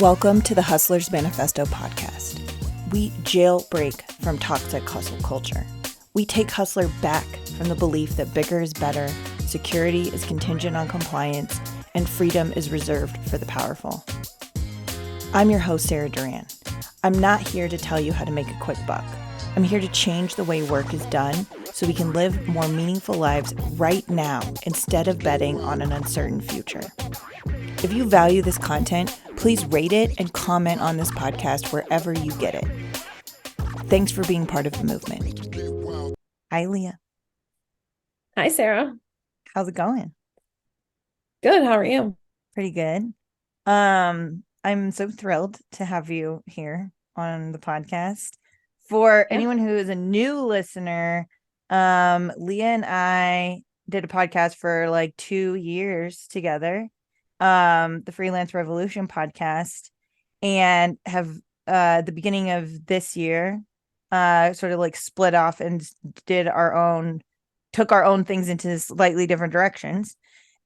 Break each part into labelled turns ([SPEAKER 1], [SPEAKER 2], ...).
[SPEAKER 1] Welcome to the Hustler's Manifesto podcast. We jailbreak from toxic hustle culture. We take hustler back from the belief that bigger is better, security is contingent on compliance, and freedom is reserved for the powerful. I'm your host, Sarah Duran. I'm not here to tell you how to make a quick buck. I'm here to change the way work is done so we can live more meaningful lives right now instead of betting on an uncertain future. If you value this content, please rate it and comment on this podcast wherever you get it. Thanks for being part of the movement. Hi, Leah.
[SPEAKER 2] Hi, Sarah.
[SPEAKER 1] How's it going?
[SPEAKER 2] Good. How are you?
[SPEAKER 1] Pretty good. I'm so thrilled to have you here on the podcast. For anyone who is a new listener, Leah and I did a podcast for like 2 years together, the Freelance Revolution podcast, and have the beginning of this year sort of like split off and took our own things into slightly different directions.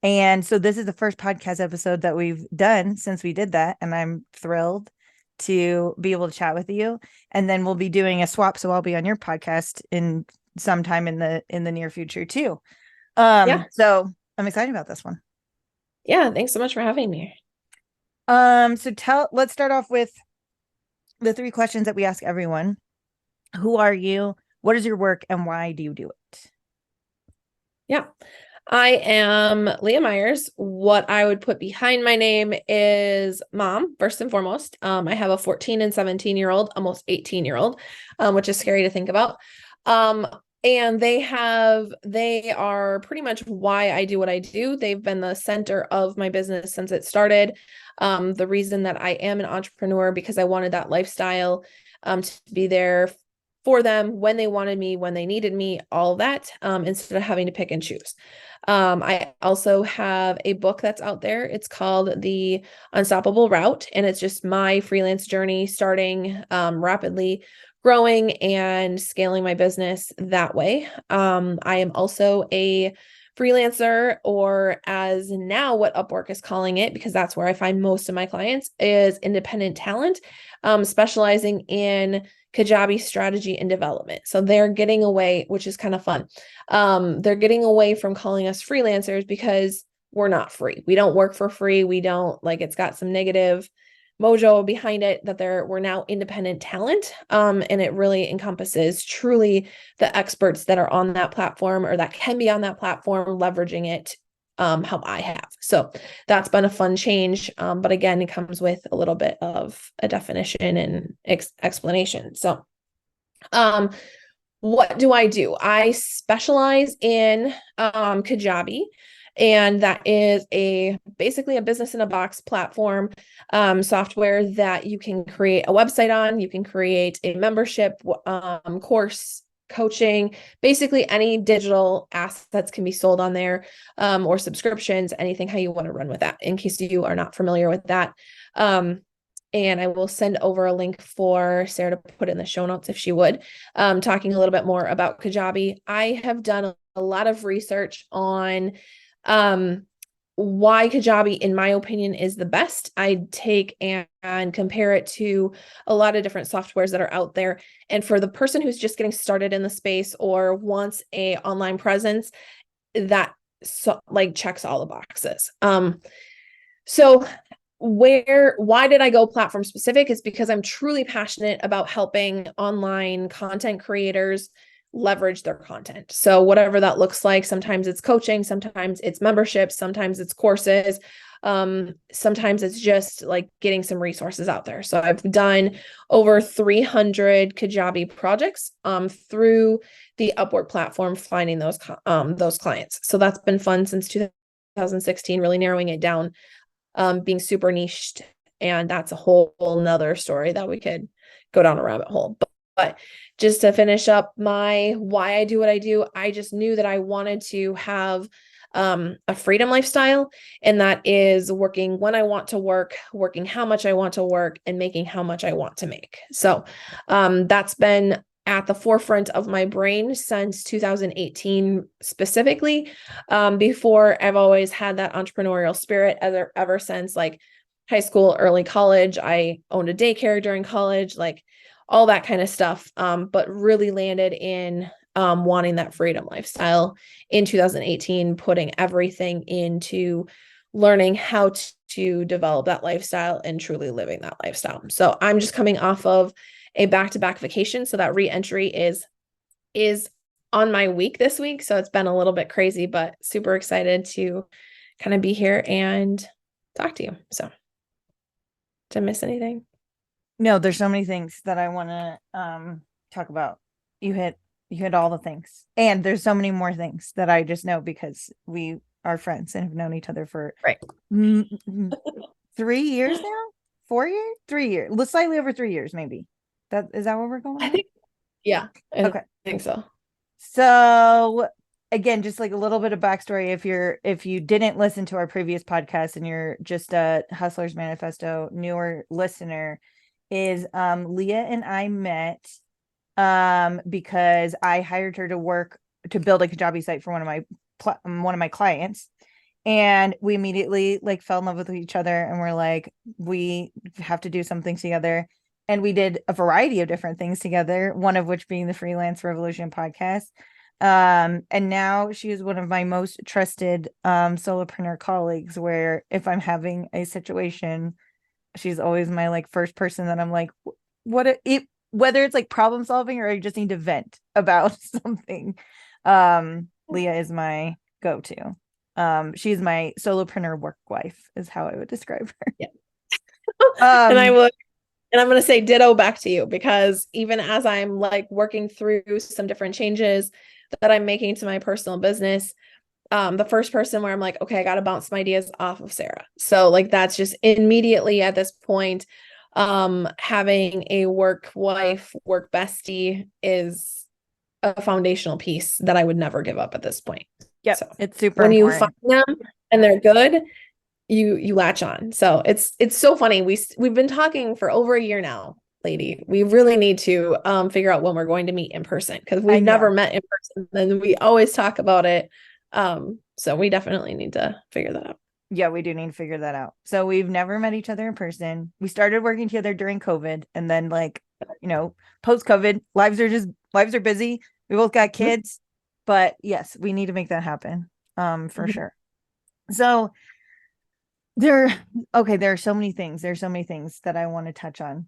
[SPEAKER 1] And so this is the first podcast episode that we've done since we did that, and I'm thrilled to be able to chat with you. And then we'll be doing a swap, so I'll be on your podcast in sometime in the near future too. So I'm excited about this one.
[SPEAKER 2] Yeah, thanks so much for having me.
[SPEAKER 1] Let's start off with the 3 questions that we ask everyone. Who are you? What is your work, and why do you do it?
[SPEAKER 2] Yeah. I am Leah Meyers. What I would put behind my name is mom, first and foremost. I have a 14 and 17-year-old, almost 18-year-old, which is scary to think about. And they are pretty much why I do what I do. They've been the center of my business since it started. The reason that I am an entrepreneur, because I wanted that lifestyle to be there for them when they wanted me, when they needed me, all that, instead of having to pick and choose. I also have a book that's out there. It's called The Unstoppable Route, and it's just my freelance journey, starting rapidly growing and scaling my business that way. I am also a freelancer, or as now what Upwork is calling it, because that's where I find most of my clients, is independent talent, specializing in Kajabi strategy and development. So they're getting away, which is kind of fun. They're getting away from calling us freelancers because we're not free. We don't work for free. We don't, like, it's got some negative mojo behind it that we're now independent talent. And it really encompasses truly the experts that are on that platform, or that can be on that platform, leveraging it how I have. So that's been a fun change. But again, it comes with a little bit of a definition and explanation. So what do I do? I specialize in Kajabi. And that is basically a business in a box platform, software that you can create a website on. You can create a membership, course, coaching, basically any digital assets can be sold on there, or subscriptions, anything how you want to run with that, in case you are not familiar with that. And I will send over a link for Sarah to put in the show notes if she would, talking a little bit more about Kajabi. I have done a lot of research on why Kajabi, in my opinion, is the best. I take and compare it to a lot of different softwares that are out there. And for the person who's just getting started in the space or wants a online presence, that checks all the boxes. So why did I go platform specific? Is because I'm truly passionate about helping online content creators leverage their content. So whatever that looks like, sometimes it's coaching, sometimes it's memberships, sometimes it's courses, sometimes it's just like getting some resources out there. So I've done over 300 Kajabi projects through the Upwork platform, finding those clients. So that's been fun since 2016, really narrowing it down, being super niched. And that's a whole nother story that we could go down a rabbit hole. But just to finish up why I do what I do, I just knew that I wanted to have a freedom lifestyle, and that is working when I want to work, working how much I want to work, and making how much I want to make. So that's been at the forefront of my brain since 2018 specifically. Before, I've always had that entrepreneurial spirit ever since, like, high school, early college. I owned a daycare during college, like all that kind of stuff. But really landed in wanting that freedom lifestyle in 2018, putting everything into learning how to develop that lifestyle and truly living that lifestyle. So I'm just coming off of a back-to-back vacation. So that re-entry is on my week this week. So it's been a little bit crazy, but super excited to kind of be here and talk to you. So did I miss anything?
[SPEAKER 1] No, there's so many things that I want to talk about. You hit all the things. And there's so many more things that I just know because we are friends and have known each other for
[SPEAKER 2] Right.
[SPEAKER 1] 3 years now? 4 years? 3 years. Slightly over 3 years, maybe. Is that what we're going
[SPEAKER 2] I
[SPEAKER 1] with?
[SPEAKER 2] think, yeah,
[SPEAKER 1] Okay.
[SPEAKER 2] I think so.
[SPEAKER 1] So again, just like a little bit of backstory. If you didn't listen to our previous podcast and you're just a Hustler's Manifesto newer listener, is Leah and I met because I hired her to build a Kajabi site for one of my clients. And we immediately like fell in love with each other and we're like, we have to do something together. And we did a variety of different things together, one of which being the Freelance Revolution podcast. And now she is one of my most trusted solopreneur colleagues, where if I'm having a situation, she's always my like first person that I'm like, whether it's like problem solving or I just need to vent about something. Leah is my go-to. She's my solopreneur work wife is how I would describe her.
[SPEAKER 2] Yeah. And I
[SPEAKER 1] Um,
[SPEAKER 2] would, and I'm going to say ditto back to you, because even as I'm like working through some different changes that I'm making to my personal business, the first person where I'm like, okay, I got to bounce some ideas off of Sarah. So like, that's just immediately at this point, having a work wife, work bestie is a foundational piece that I would never give up at this point.
[SPEAKER 1] yeah,
[SPEAKER 2] So
[SPEAKER 1] it's super
[SPEAKER 2] when you
[SPEAKER 1] important.
[SPEAKER 2] find them and they're good, you latch on. So it's so funny. We've been talking for over a year now, lady. We really need to figure out when we're going to meet in person, because
[SPEAKER 1] I
[SPEAKER 2] we've
[SPEAKER 1] know.
[SPEAKER 2] never met in person and we always talk about it. So we definitely need to figure that out.
[SPEAKER 1] Yeah, we do need to figure that out. So we've never met each other in person. We started working together during COVID, and then like, post COVID, lives are busy. We both got kids, but yes, we need to make that happen. For sure. So there are so many things. There's so many things that I want to touch on.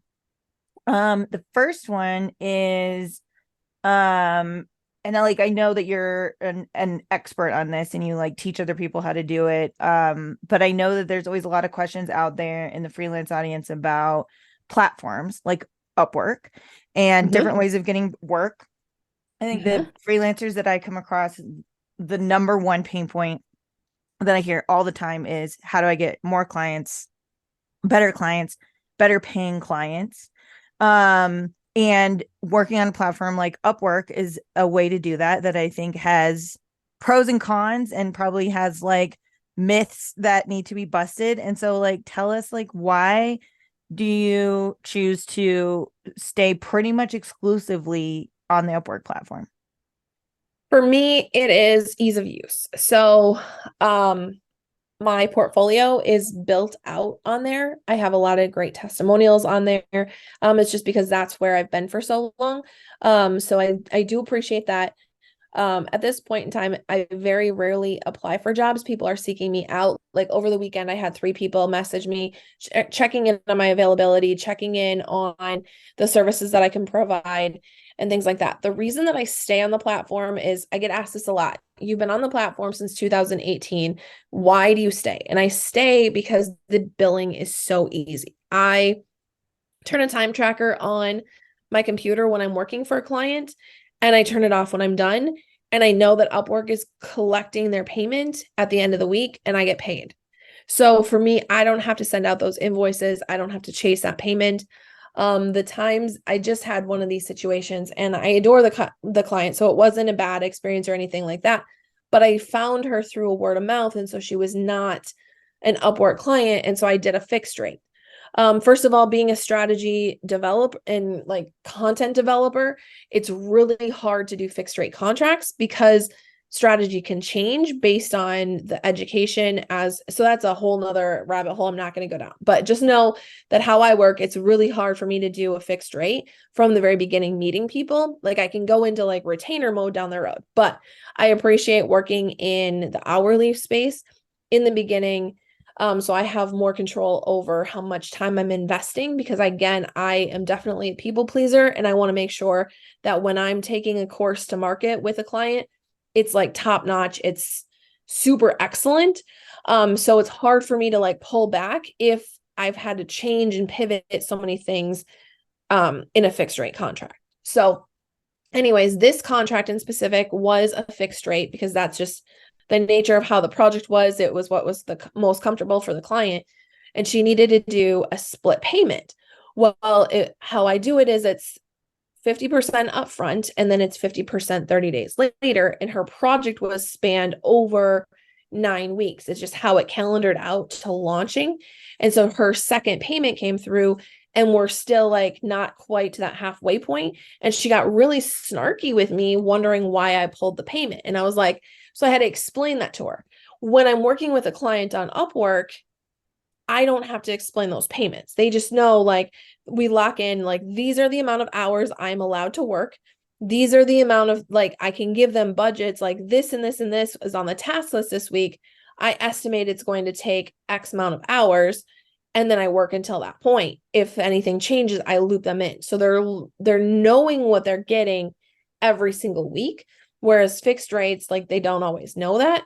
[SPEAKER 1] The first one is and I know that you're an expert on this and you like teach other people how to do it. But I know that there's always a lot of questions out there in the freelance audience about platforms like Upwork and different ways of getting work. I think the freelancers that I come across, the number one pain point that I hear all the time is, how do I get more clients, better paying clients? And working on a platform like Upwork is a way to do that I think has pros and cons and probably has like myths that need to be busted. And so like, tell us, like, why do you choose to stay pretty much exclusively on the Upwork platform?
[SPEAKER 2] For me, it is ease of use. So, my portfolio is built out on there. I have a lot of great testimonials on there. It's just because that's where I've been for so long. So I do appreciate that. At this point in time, I very rarely apply for jobs. People are seeking me out. Like over the weekend, I had 3 people message me, checking in on my availability, checking in on the services that I can provide and things like that. The reason that I stay on the platform is I get asked this a lot. You've been on the platform since 2018. Why do you stay? And I stay because the billing is so easy. I turn a time tracker on my computer when I'm working for a client, and I turn it off when I'm done. And I know that Upwork is collecting their payment at the end of the week and I get paid. So for me, I don't have to send out those invoices. I don't have to chase that payment. The times I just had one of these situations, and I adore the client, so it wasn't a bad experience or anything like that. But I found her through a word of mouth, and so she was not an Upwork client, and so I did a fixed rate. First of all, being a strategy developer and like content developer, it's really hard to do fixed rate contracts because strategy can change based on the education so that's a whole nother rabbit hole I'm not going to go down. But just know that how I work, it's really hard for me to do a fixed rate from the very beginning meeting people. Like I can go into like retainer mode down the road, but I appreciate working in the hourly space in the beginning. So I have more control over how much time I'm investing, because again, I am definitely a people pleaser, and I want to make sure that when I'm taking a course to market with a client, it's like top notch, it's super excellent. So it's hard for me to like pull back if I've had to change and pivot so many things in a fixed rate contract. So anyways, this contract in specific was a fixed rate because that's just the nature of how the project was. It was what was the most comfortable for the client. And she needed to do a split payment. Well, how I do it is it's 50% upfront and then it's 50% 30 days later. And her project was spanned over 9 weeks. It's just how it calendared out to launching. And so her second payment came through and we're still like not quite to that halfway point. And she got really snarky with me, wondering why I pulled the payment. And I was like, so I had to explain that to her. When I'm working with a client on Upwork, I don't have to explain those payments. They just know, like, we lock in, like, these are the amount of hours I'm allowed to work. These are the amount of, like, I can give them budgets, like this and this and this is on the task list this week. I estimate it's going to take X amount of hours. And then I work until that point. If anything changes, I loop them in. So they're knowing what they're getting every single week. Whereas fixed rates, like, they don't always know that.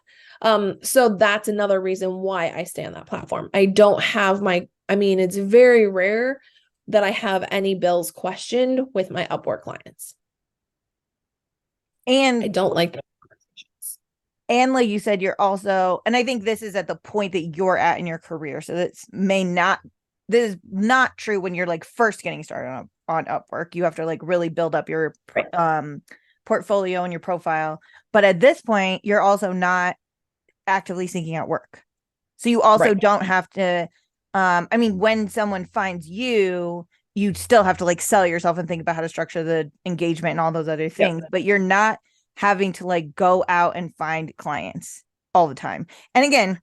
[SPEAKER 2] So that's another reason why I stay on that platform. I don't have it's very rare that I have any bills questioned with my Upwork clients.
[SPEAKER 1] And
[SPEAKER 2] I don't like those conversations.
[SPEAKER 1] And like you said, you're also, and I think this is at the point that you're at in your career. So this is not true when you're like first getting started on Upwork. You have to like really build up your portfolio and your profile. But at this point, you're also not actively seeking out work. So you also don't have to, when someone finds you, you still have to like sell yourself and think about how to structure the engagement and all those other things, but you're not having to like go out and find clients all the time. And again,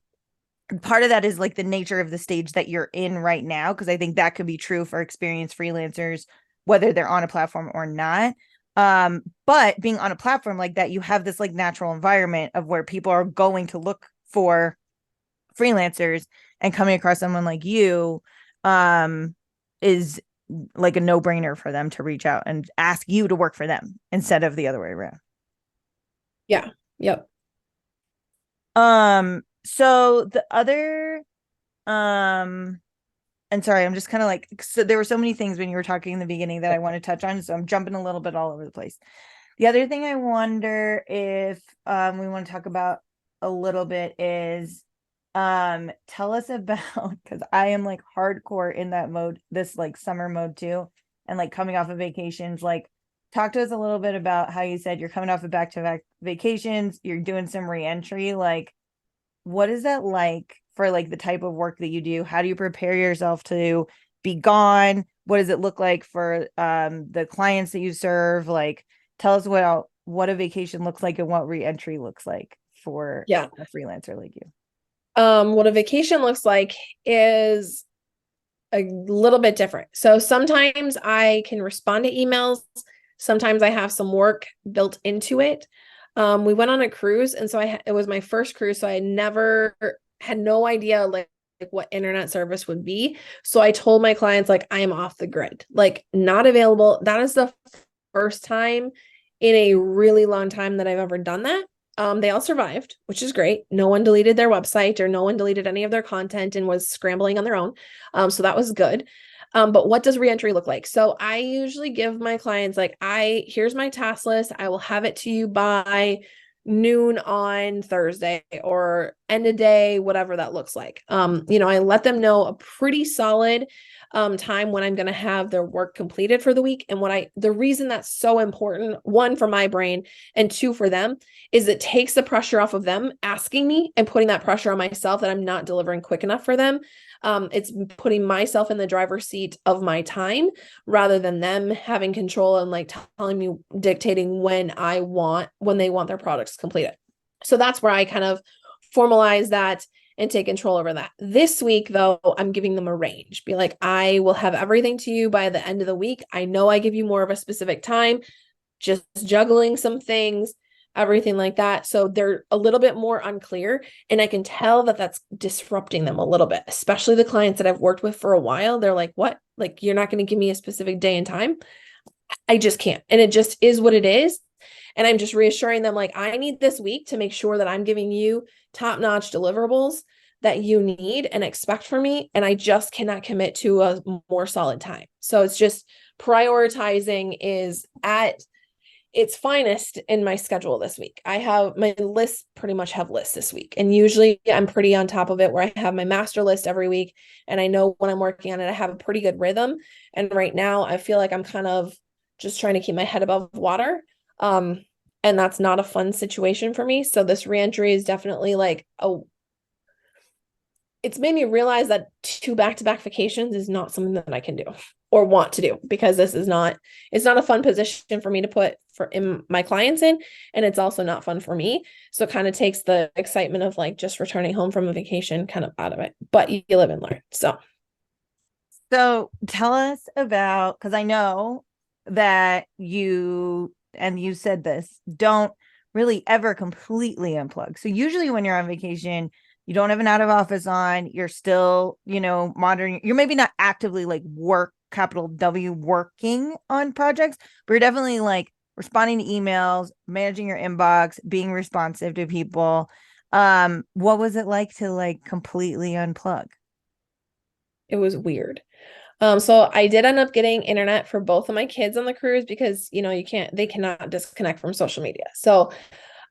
[SPEAKER 1] part of that is like the nature of the stage that you're in right now, because I think that could be true for experienced freelancers, whether they're on a platform or not. But being on a platform like that, you have this like natural environment of where people are going to look for freelancers, and coming across someone like you is like a no-brainer for them to reach out and ask you to work for them instead of the other way around.
[SPEAKER 2] Yeah. Yep.
[SPEAKER 1] So the other and sorry, I'm just kind of like, so there were so many things when you were talking in the beginning that I want to touch on, so I'm jumping a little bit all over the place. The other thing I wonder if we want to talk about a little bit is tell us about, because I am like hardcore in that mode, this like summer mode too, and like coming off of vacations. Like, talk to us a little bit about how you said you're coming off of back-to-back vacations, you're doing some re-entry. Like, what is that like for like the type of work that you do? How do you prepare yourself to be gone? What does it look like for the clients that you serve? Like, tell us what a vacation looks like and what re-entry looks like for a freelancer like you.
[SPEAKER 2] What a vacation looks like is a little bit different. So sometimes I can respond to emails. Sometimes I have some work built into it. We went on a cruise, and so it was my first cruise, so I never had no idea like what internet service would be. So I told my clients, like, I am off the grid, like not available. That is the first time in a really long time that I've ever done that. They all survived, which is great. No one deleted their website or no one deleted any of their content and was scrambling on their own. So that was good. But what does reentry look like? So I usually give my clients, like, here's my task list. I will have it to you by noon on Thursday or end of day, whatever that looks like. I let them know a pretty solid time when I'm going to have their work completed for the week. And the reason that's so important, one, for my brain, and two, for them, is it takes the pressure off of them asking me and putting that pressure on myself that I'm not delivering quick enough for them. It's putting myself in the driver's seat of my time rather than them having control and like telling me, dictating when they want their products completed. So that's where I kind of formalize that and take control over that. This week, though, I'm giving them a range. Be like, I will have everything to you by the end of the week. I know I give you more of a specific time, just juggling some things, everything like that. So they're a little bit more unclear. And I can tell that that's disrupting them a little bit, especially the clients that I've worked with for a while. They're like, what? Like, you're not going to give me a specific day and time? I just can't. And it just is what it is. And I'm just reassuring them, like, I need this week to make sure that I'm giving you top-notch deliverables that you need and expect from me. And I just cannot commit to a more solid time. So it's just prioritizing is at its finest in my schedule this week. I have my lists pretty much have lists this week. And usually I'm pretty on top of it where I have my master list every week and I know when I'm working on it, I have a pretty good rhythm. And right now I feel like I'm kind of just trying to keep my head above water. And that's not a fun situation for me. So this reentry is definitely like, oh, it's made me realize that 2 back-to-back vacations is not something that I can do or want to do, because this is not, it's not a fun position for me to put in my clients in. And it's also not fun for me. So it kind of takes the excitement of like just returning home from a vacation kind of out of it, but you live and learn.
[SPEAKER 1] So tell us about, because I know that you said this, don't really ever completely unplug. So usually when you're on vacation, you don't have an out of office on, you're still, monitoring, you're maybe not actively like capital W working on projects, but you're definitely like responding to emails, managing your inbox, being responsive to people. What was it like to like completely unplug?
[SPEAKER 2] It was weird. So I did end up getting internet for both of my kids on the cruise because, they cannot disconnect from social media. So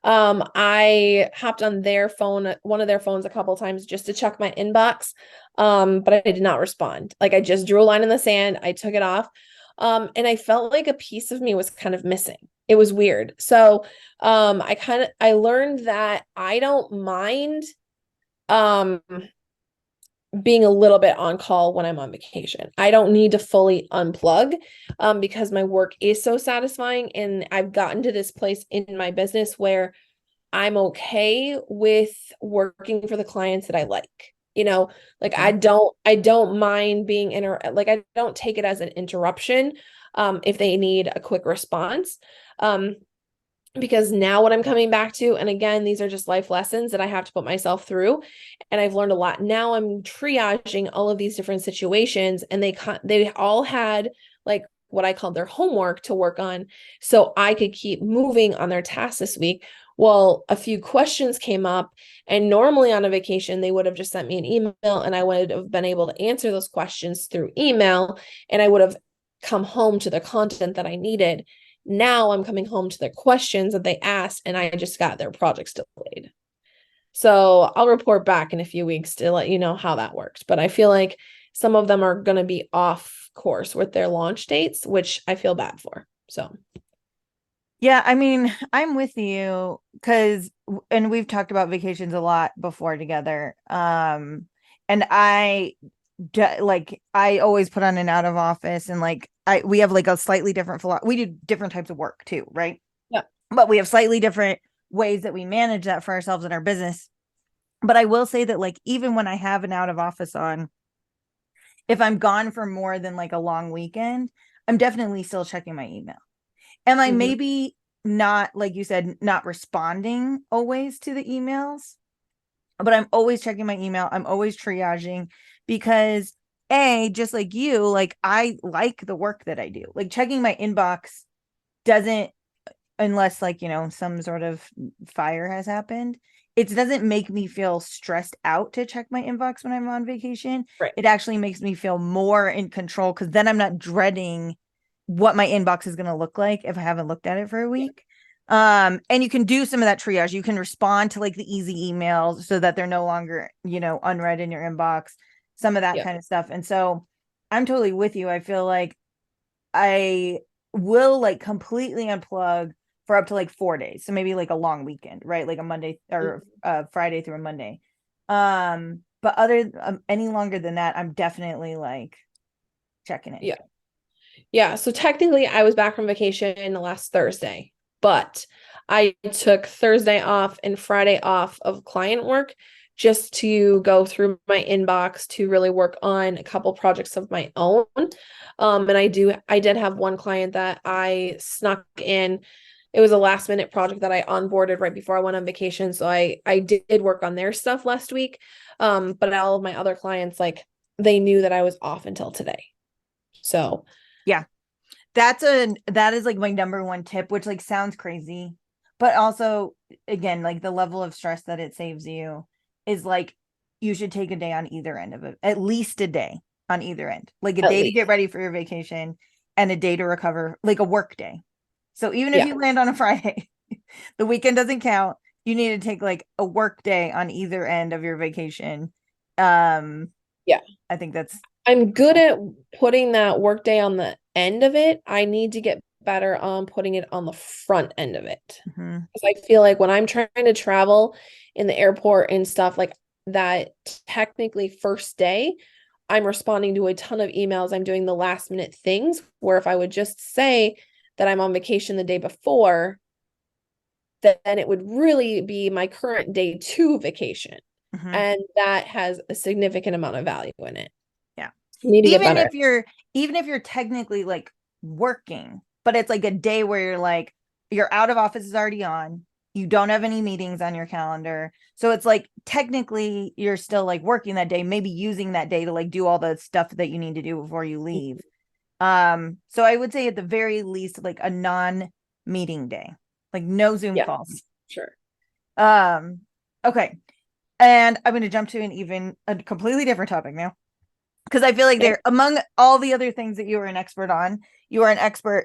[SPEAKER 2] I hopped on their phone, one of their phones a couple times just to check my inbox. But I did not respond. Like I just drew a line in the sand. I took it off. And I felt like a piece of me was kind of missing. It was weird. So, I learned that I don't mind, um, being a little bit on call when I'm on vacation. I don't need to fully unplug, because my work is so satisfying. And I've gotten to this place in my business where I'm okay with working for the clients that I like. Like
[SPEAKER 1] Okay.
[SPEAKER 2] I don't mind being like I don't take it as an interruption if they need a quick response. Because now what I'm coming back to, and again, these are just life lessons that I have to put myself through, and I've learned a lot. Now I'm triaging all of these different situations, and they all had like what I called their homework to work on, so I could keep moving on their tasks this week. Well, a few questions came up, and normally on a vacation, they would have just sent me an email, and I would have been able to answer those questions through email, and I would have come home to the content that I needed. Now I'm coming home to the questions that they asked, and I just got their projects delayed. So I'll report back in a few weeks to let you know how that works. But I feel like some of them are going to be off course with their launch dates, which I feel bad for. So,
[SPEAKER 1] Yeah, I mean, I'm with you because, and we've talked about vacations a lot before together. And I always put on an out of office, and like we have like a slightly different we do different types of work too, right?
[SPEAKER 2] yeah.
[SPEAKER 1] But we have slightly different ways that we manage that for ourselves in our business. But I will say that like even when I have an out of office on, if I'm gone for more than like a long weekend, I'm definitely still checking my email. Am I
[SPEAKER 2] Mm-hmm.
[SPEAKER 1] maybe not, like you said, not responding always to the emails, but I'm always checking my email. I'm always triaging because just like you, like I like the work that I do. Like checking my inbox doesn't, unless like, some sort of fire has happened, it doesn't make me feel stressed out to check my inbox when I'm on vacation.
[SPEAKER 2] Right.
[SPEAKER 1] It actually makes me feel more in control because then I'm not dreading what my inbox is going to look like if I haven't looked at it for a
[SPEAKER 2] Yeah.
[SPEAKER 1] week. And you can do some of that triage. You can respond to like the easy emails so that they're no longer, unread in your inbox, some of that
[SPEAKER 2] Yeah.
[SPEAKER 1] kind of stuff. And so I'm totally with you. I feel like I will like completely unplug for up to like 4 days. So maybe like a long weekend, right? Like a Monday or Friday through a Monday. But any longer than that, I'm definitely like checking it.
[SPEAKER 2] Yeah. Yeah. So technically, I was back from vacation last Thursday, but I took Thursday off and Friday off of client work just to go through my inbox to really work on a couple projects of my own. And I did have one client that I snuck in. It was a last minute project that I onboarded right before I went on vacation. So I did work on their stuff last week. But all of my other clients, like, they knew that I was off until today. So
[SPEAKER 1] yeah, that is like my number one tip, which like sounds crazy, but also again, like the level of stress that it saves you is like you should take a day on either end of it, at least a day on either end, like a
[SPEAKER 2] at
[SPEAKER 1] day to
[SPEAKER 2] least,
[SPEAKER 1] get ready for your vacation and a day to recover, like a work day. So even if
[SPEAKER 2] yeah,
[SPEAKER 1] you land on a Friday, the weekend doesn't count. You need to take like a work day on either end of your vacation.
[SPEAKER 2] yeah.
[SPEAKER 1] I think that's
[SPEAKER 2] I'm good at putting that work day on the end of it. I need to get better on putting it on the front end of it.
[SPEAKER 1] mhm.
[SPEAKER 2] Because I feel like when I'm trying to travel in the airport and stuff like that, technically first day, I'm responding to a ton of emails. I'm doing the last minute things where if I would just say that I'm on vacation the day before, then it would really be my current day 2 vacation.
[SPEAKER 1] Mhm.
[SPEAKER 2] And that has a significant amount of value in it.
[SPEAKER 1] Yeah.
[SPEAKER 2] You need to get
[SPEAKER 1] Even
[SPEAKER 2] better.
[SPEAKER 1] if you're even if you're technically like working, but it's like a day where you're like your out of office is already on, you don't have any meetings on your calendar. So it's like technically you're still like working that day, maybe using that day to like do all the stuff that you need to do before you leave. So I would say at the very least like a non-meeting day. Like no Zoom
[SPEAKER 2] Yeah,
[SPEAKER 1] calls.
[SPEAKER 2] sure.
[SPEAKER 1] Okay. And I'm going to jump to a completely different topic now because I feel like
[SPEAKER 2] Okay.
[SPEAKER 1] they're among all the other things that you are an expert on. You are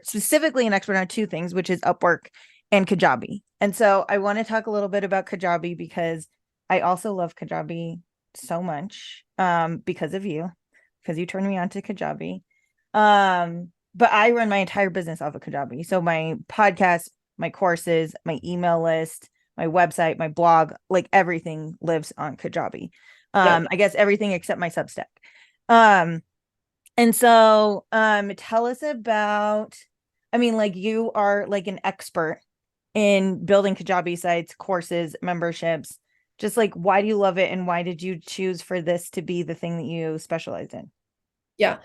[SPEAKER 1] specifically an expert on two things, which is Upwork and Kajabi. And so I want to talk a little bit about Kajabi because I also love Kajabi so much because of you, because you turned me on to Kajabi. But I run my entire business off of Kajabi. So my podcast, my courses, my email list, my website, my blog, like everything lives on Kajabi.
[SPEAKER 2] Yep.
[SPEAKER 1] I guess everything except my Substack. Um, and so tell us about, I mean, like you are like an expert in building Kajabi sites, courses, memberships. Just like why do you love it and why did you choose for this to be the thing that you specialize in?
[SPEAKER 2] Yeah.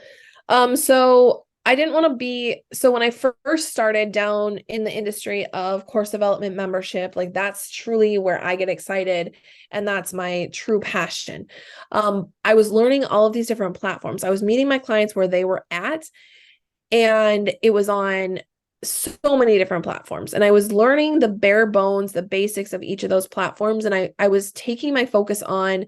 [SPEAKER 2] So I didn't want to be, so when I first started down in the industry of course development membership, like that's truly where I get excited and that's my true passion. I was learning all of these different platforms. I was meeting my clients where they were at, and it was on so many different platforms, and I was learning the bare bones, the basics of each of those platforms, and I was taking my focus on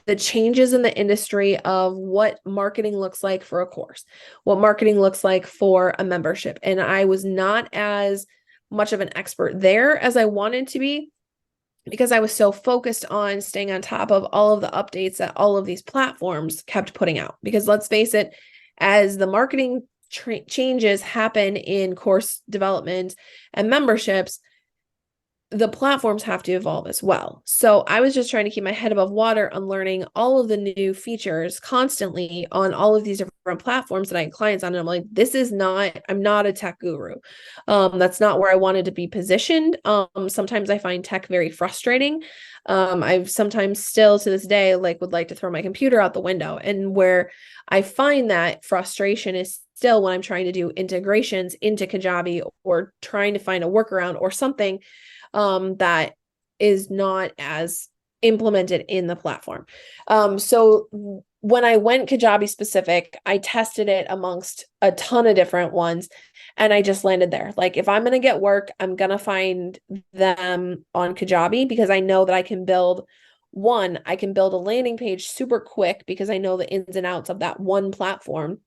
[SPEAKER 2] the changes in the industry of what marketing looks like for a course, what marketing looks like for a membership. And I was not as much of an expert there as I wanted to be because I was so focused on staying on top of all of the updates that all of these platforms kept putting out. Because let's face it, as the marketing changes happen in course development and memberships, the platforms have to evolve as well. So I was just trying to keep my head above water on learning all of the new features constantly on all of these different platforms that I had clients on. And I'm like, I'm not a tech guru. That's not where I wanted to be positioned. Sometimes I find tech very frustrating. I've sometimes still to this day, like would like to throw my computer out the window. And where I find that frustration is still when I'm trying to do integrations into Kajabi or trying to find a workaround or something that is not as implemented in the platform. So when I went Kajabi specific, I tested it amongst a ton of different ones and I just landed there. Like if I'm going to get work, I'm going to find them on Kajabi because I know that I can build a landing page super quick because I know the ins and outs of that one platform.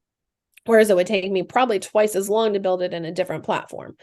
[SPEAKER 2] Whereas it would take me probably twice as long to build it in a different platform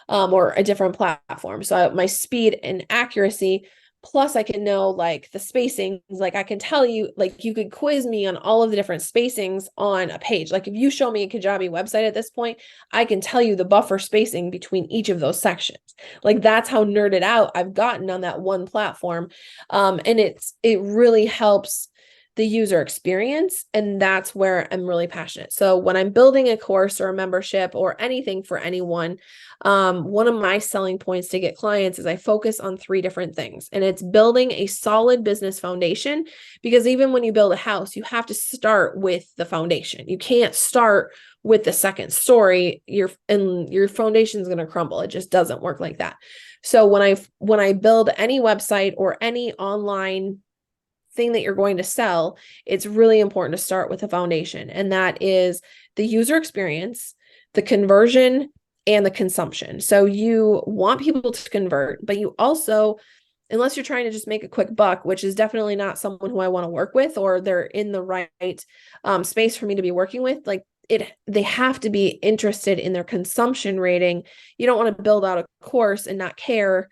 [SPEAKER 2] or a different platform. So my speed and accuracy, plus I can know like the spacings, like I can tell you, like you could quiz me on all of the different spacings on a page. Like if you show me a Kajabi website at this point, I can tell you the buffer spacing between each of those sections. Like that's how nerded out I've gotten on that one platform. And it really helps the user experience. And that's where I'm really passionate. So when I'm building a course or a membership or anything for anyone, one of my selling points to get clients is I focus on 3 different things. And it's building a solid business foundation, because even when you build a house, you have to start with the foundation. You can't start with the second story. Your foundation is going to crumble. It just doesn't work like that. So when I build any website or any online thing that you're going to sell, it's really important to start with a foundation. And that is the user experience, the conversion, and the consumption. So you want people to convert, but you also, unless you're trying to just make a quick buck, which is definitely not someone who I want to work with, or they're in the right space for me to be working with, like they have to be interested in their consumption rating. You don't want to build out a course and not care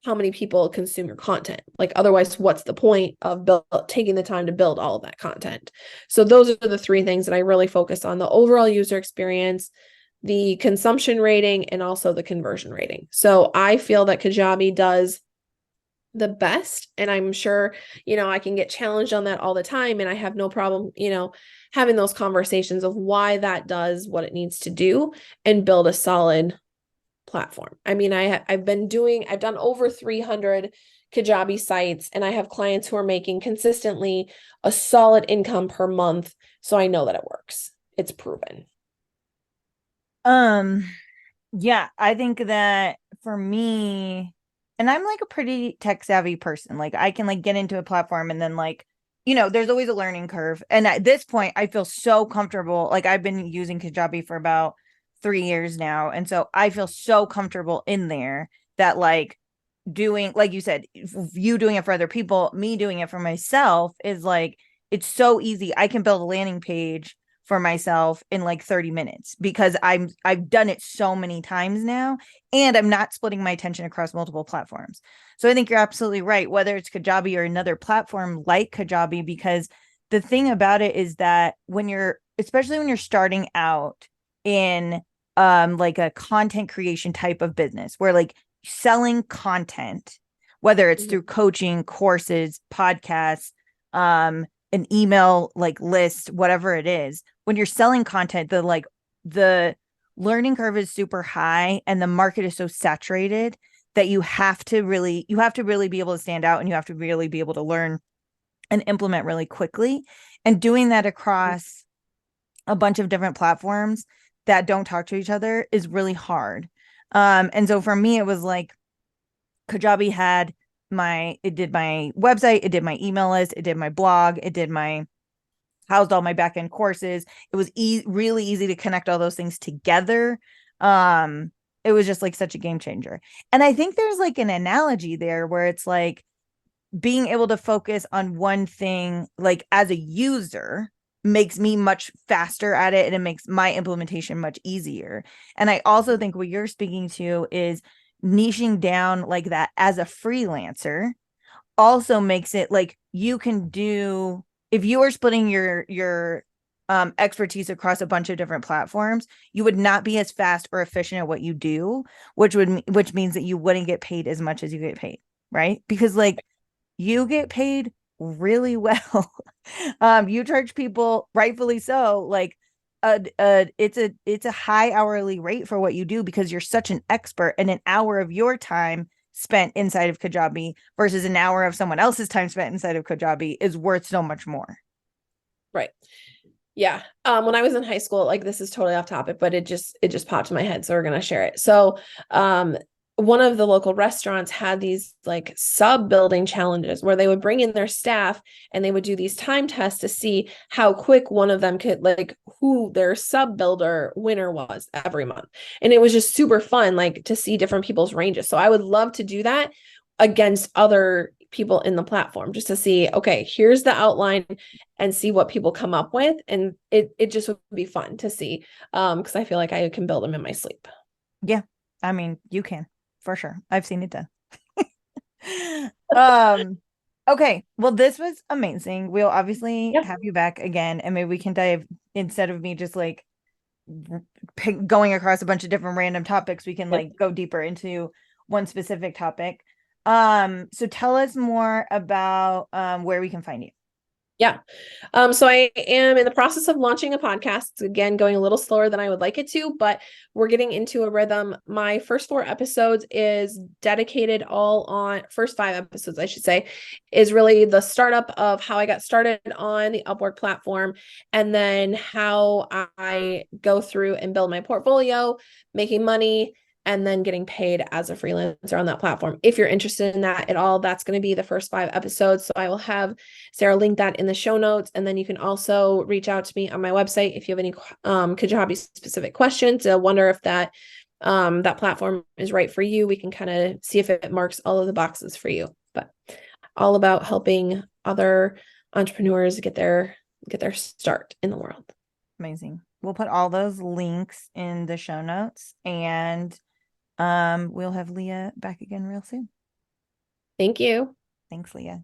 [SPEAKER 2] how many people consume your content. Like, otherwise, what's the point of taking the time to build all of that content? So those are the 3 things that I really focus on: the overall user experience, the consumption rating, and also the conversion rating. So I feel that Kajabi does the best, and I'm sure, I can get challenged on that all the time, and I have no problem, having those conversations of why that does what it needs to do and build a solid platform. I mean, I've done over 300 Kajabi sites, and I have clients who are making consistently a solid income per month. So I know that it works. It's proven.
[SPEAKER 1] Yeah, I think that for me, and I'm like a pretty tech savvy person. Like I can like get into a platform and then like, there's always a learning curve. And at this point, I feel so comfortable. Like I've been using Kajabi for about 3 years now. And so I feel so comfortable in there that like doing, like you said, you doing it for other people, me doing it for myself is like, it's so easy. I can build a landing page for myself in like 30 minutes because I've done it so many times now, and I'm not splitting my attention across multiple platforms. So I think you're absolutely right, whether it's Kajabi or another platform like Kajabi, because the thing about it is that especially when you're starting out in like a content creation type of business where like selling content, whether it's through coaching, courses, podcasts, an email like list, whatever it is, when you're selling content, the learning curve is super high and the market is so saturated that you have to really be able to stand out, and you have to really be able to learn and implement really quickly. And doing that across a bunch of different platforms that don't talk to each other is really hard. And so for me, it was like Kajabi it did my website, it did my email list, it did my blog, housed all my back-end courses. It was really easy to connect all those things together. It was just like such a game changer. And I think there's like an analogy there where it's like being able to focus on one thing, like as a user, makes me much faster at it, and it makes my implementation much easier. And I also think what you're speaking to is niching down like that as a freelancer also makes it like you can do, if you are splitting your expertise across a bunch of different platforms, you would not be as fast or efficient at what you do, which means that you wouldn't get paid as much as you get paid, right? Because like you get paid really well. You charge people, rightfully so, like it's a high hourly rate for what you do because you're such an expert, and an hour of your time spent inside of Kajabi versus an hour of someone else's time spent inside of Kajabi is worth so much more.
[SPEAKER 2] Right. Yeah. When I was in high school, like this is totally off topic, but it just popped in my head. So we're going to share it. So, one of the local restaurants had these like sub building challenges where they would bring in their staff and they would do these time tests to see how quick one of them could, like who their sub builder winner was every month. And it was just super fun, like to see different people's ranges. So I would love to do that against other people in the platform just to see, okay, here's the outline, and see what people come up with. And it just would be fun to see. Because I feel like I can build them in my sleep.
[SPEAKER 1] Yeah. I mean, you can. For sure. I've seen it done. Okay. Well, this was amazing. We'll obviously have you back again, and maybe we can dive, instead of me just like going across a bunch of different random topics, we can like go deeper into one specific topic. So tell us more about where we can find you.
[SPEAKER 2] Yeah. So I am in the process of launching a podcast. Again, going a little slower than I would like it to, but we're getting into a rhythm. My first 4 episodes is dedicated all on first 5 episodes, I should say, is really the startup of how I got started on the Upwork platform, and then how I go through and build my portfolio, making money, and then getting paid as a freelancer on that platform. If you're interested in that at all, that's going to be the first 5 episodes. So I will have Sarah link that in the show notes. And then you can also reach out to me on my website if you have any Kajabi specific questions. I wonder if that that platform is right for you. We can kind of see if it marks all of the boxes for you. But all about helping other entrepreneurs get their start in the world.
[SPEAKER 1] Amazing. We'll put all those links in the show notes, and we'll have Leah back again real soon.
[SPEAKER 2] Thank you.
[SPEAKER 1] Thanks, Leah.